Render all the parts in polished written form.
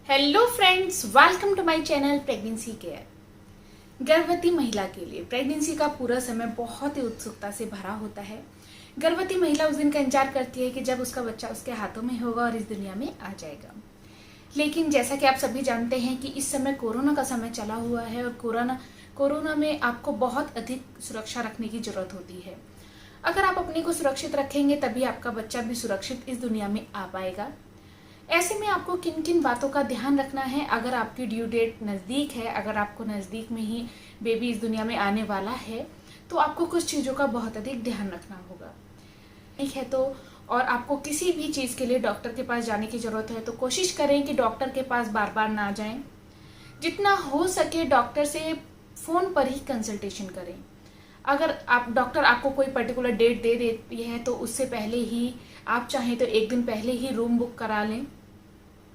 Hello friends, welcome to my channel pregnancy care. गर्भवती महिला के लिए प्रेगनेंसी का पूरा समय बहुत ही उत्सुकता से भरा होता है। गर्भवती महिला उस दिन का इंतजार करती है कि जब उसका बच्चा उसके हाथों में होगा और इस दुनिया में आ जाएगा। लेकिन जैसा कि आप सभी जानते हैं कि इस समय कोरोना का समय चला हुआ है और कोरोना में आपको बहुत अधिक सुरक्षा रखने की जरूरत होती है। अगर आप अपने को सुरक्षित रखेंगे तभी आपका बच्चा भी सुरक्षित इस दुनिया में आ पाएगा। ऐसे में आपको किन किन बातों का ध्यान रखना है अगर आपकी ड्यू डेट नज़दीक है, अगर आपको नज़दीक में ही बेबी इस दुनिया में आने वाला है, तो आपको कुछ चीज़ों का बहुत अधिक ध्यान रखना होगा। ठीक है, तो और आपको किसी भी चीज़ के लिए डॉक्टर के पास जाने की ज़रूरत है तो कोशिश करें कि डॉक्टर के पास बार बार ना जाएं। जितना हो सके डॉक्टर से फ़ोन पर ही कंसल्टेशन करें। अगर आप डॉक्टर आपको कोई पर्टिकुलर डेट दे देती है तो उससे पहले ही आप चाहें तो एक दिन पहले ही रूम बुक करा लें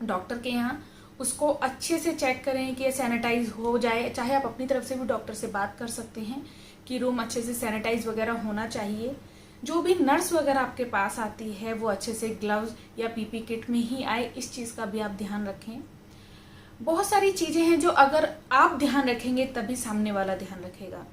डॉक्टर के यहाँ। उसको अच्छे से चेक करें कि सैनिटाइज हो जाए। चाहे आप अपनी तरफ से भी डॉक्टर से बात कर सकते हैं कि रूम अच्छे से सैनिटाइज वगैरह होना चाहिए। जो भी नर्स वगैरह आपके पास आती है वो अच्छे से ग्लव्स या पीपी किट में ही आए, इस चीज़ का भी आप ध्यान रखें। बहुत सारी चीज़ें हैं जो अगर आप ध्यान रखेंगे तभी सामने वाला ध्यान रखेगा।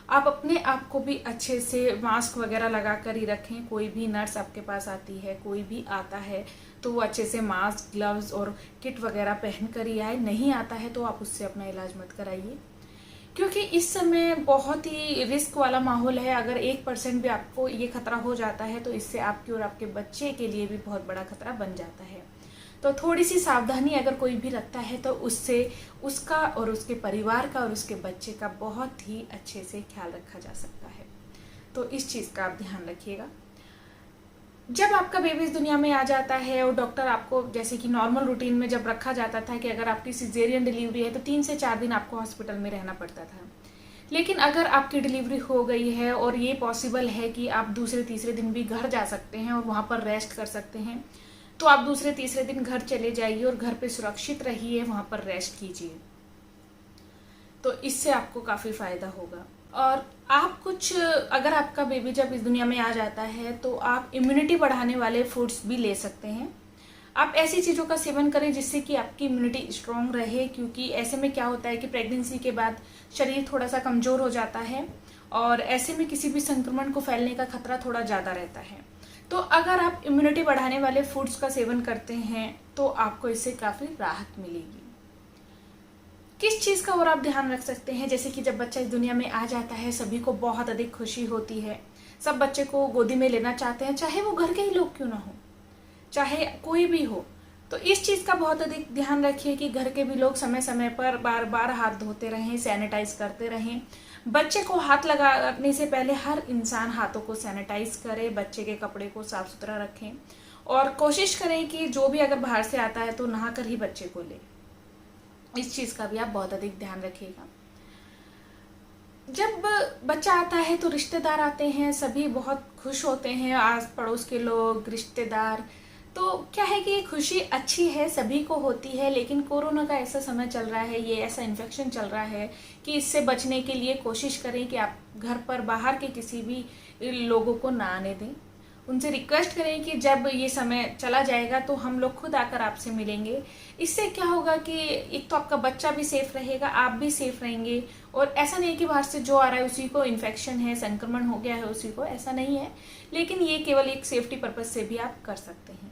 आप अपने आप को भी अच्छे से मास्क वगैरह लगा कर ही रखें। कोई भी नर्स आपके पास आती है, कोई भी आता है तो वो अच्छे से मास्क, ग्लव्स और किट वगैरह पहन कर ही आए। नहीं आता है तो आप उससे अपना इलाज मत कराइए, क्योंकि इस समय बहुत ही रिस्क वाला माहौल है। अगर 1% भी आपको ये खतरा हो जाता है तो इससे आपकी और आपके बच्चे के लिए भी बहुत बड़ा खतरा बन जाता है। तो थोड़ी सी सावधानी अगर कोई भी रखता है तो उससे उसका और उसके परिवार का और उसके बच्चे का बहुत ही अच्छे से ख्याल रखा जा सकता है। तो इस चीज़ का आप ध्यान रखिएगा। जब आपका बेबी इस दुनिया में आ जाता है और डॉक्टर आपको, जैसे कि नॉर्मल रूटीन में जब रखा जाता था कि अगर आपकी सिजेरियन डिलीवरी है तो 3 से 4 दिन आपको हॉस्पिटल में रहना पड़ता था। लेकिन अगर आपकी डिलीवरी हो गई है और ये पॉसिबल है कि आप दूसरे तीसरे दिन भी घर जा सकते हैं और वहाँ पर रेस्ट कर सकते हैं, तो आप दूसरे तीसरे दिन घर चले जाइए और घर पे सुरक्षित रहिए, वहाँ पर रेस्ट कीजिए। तो इससे आपको काफ़ी फ़ायदा होगा। और आप कुछ, अगर आपका बेबी जब इस दुनिया में आ जाता है तो आप इम्यूनिटी बढ़ाने वाले फूड्स भी ले सकते हैं। आप ऐसी चीज़ों का सेवन करें जिससे कि आपकी इम्यूनिटी स्ट्रॉन्ग रहे, क्योंकि ऐसे में क्या होता है कि प्रेगनेंसी के बाद शरीर थोड़ा सा कमज़ोर हो जाता है और ऐसे में किसी भी संक्रमण को फैलने का खतरा थोड़ा ज़्यादा रहता है। तो अगर आप इम्यूनिटी बढ़ाने वाले फूड्स का सेवन करते हैं तो आपको इससे काफ़ी राहत मिलेगी। किस चीज़ का और आप ध्यान रख सकते हैं, जैसे कि जब बच्चा इस दुनिया में आ जाता है सभी को बहुत अधिक खुशी होती है। सब बच्चे को गोदी में लेना चाहते हैं, चाहे वो घर के ही लोग क्यों ना हो, चाहे कोई भी हो। तो इस चीज़ का बहुत अधिक ध्यान रखिए कि घर के भी लोग समय समय पर बार बार हाथ धोते रहें, सैनिटाइज करते रहें। बच्चे को हाथ लगाने से पहले हर इंसान हाथों को सैनिटाइज करे, बच्चे के कपड़े को साफ सुथरा रखें और कोशिश करें कि जो भी अगर बाहर से आता है तो नहा कर ही बच्चे को ले। इस चीज़ का भी आप बहुत अधिक ध्यान रखिएगा। जब बच्चा आता है तो रिश्तेदार आते हैं, सभी बहुत खुश होते हैं, आस पड़ोस के लोग, रिश्तेदार। तो क्या है कि ये खुशी अच्छी है, सभी को होती है, लेकिन कोरोना का ऐसा समय चल रहा है, ये ऐसा इन्फेक्शन चल रहा है कि इससे बचने के लिए कोशिश करें कि आप घर पर बाहर के किसी भी लोगों को ना आने दें। उनसे रिक्वेस्ट करें कि जब ये समय चला जाएगा तो हम लोग खुद आकर आपसे मिलेंगे। इससे क्या होगा कि एक तो आपका बच्चा भी सेफ रहेगा, आप भी सेफ रहेंगे। और ऐसा नहीं है कि बाहर से जो आ रहा है उसी को इन्फेक्शन है, संक्रमण हो गया है उसी को, ऐसा नहीं है। लेकिन ये केवल एक सेफ्टी पर्पज से भी आप कर सकते हैं।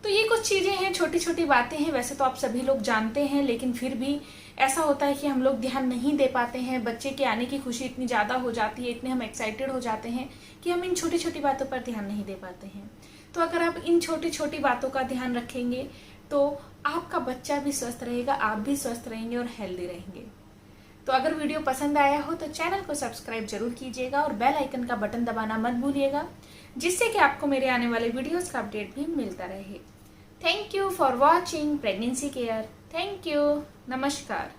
तो ये कुछ चीज़ें हैं, छोटी छोटी बातें हैं, वैसे तो आप सभी लोग जानते हैं, लेकिन फिर भी ऐसा होता है कि हम लोग ध्यान नहीं दे पाते हैं। बच्चे के आने की खुशी इतनी ज़्यादा हो जाती है, इतने हम एक्साइटेड हो जाते हैं कि हम इन छोटी छोटी बातों पर ध्यान नहीं दे पाते हैं। तो अगर आप इन छोटी छोटी बातों का ध्यान रखेंगे तो आपका बच्चा भी स्वस्थ रहेगा, आप भी स्वस्थ रहेंगे और हेल्दी रहेंगे। तो अगर वीडियो पसंद आया हो तो चैनल को सब्सक्राइब जरूर कीजिएगा और बेल आइकन का बटन दबाना मत भूलिएगा, जिससे कि आपको मेरे आने वाले वीडियोस का अपडेट भी मिलता रहे। Thank you for watching pregnancy care. Thank you. नमस्कार।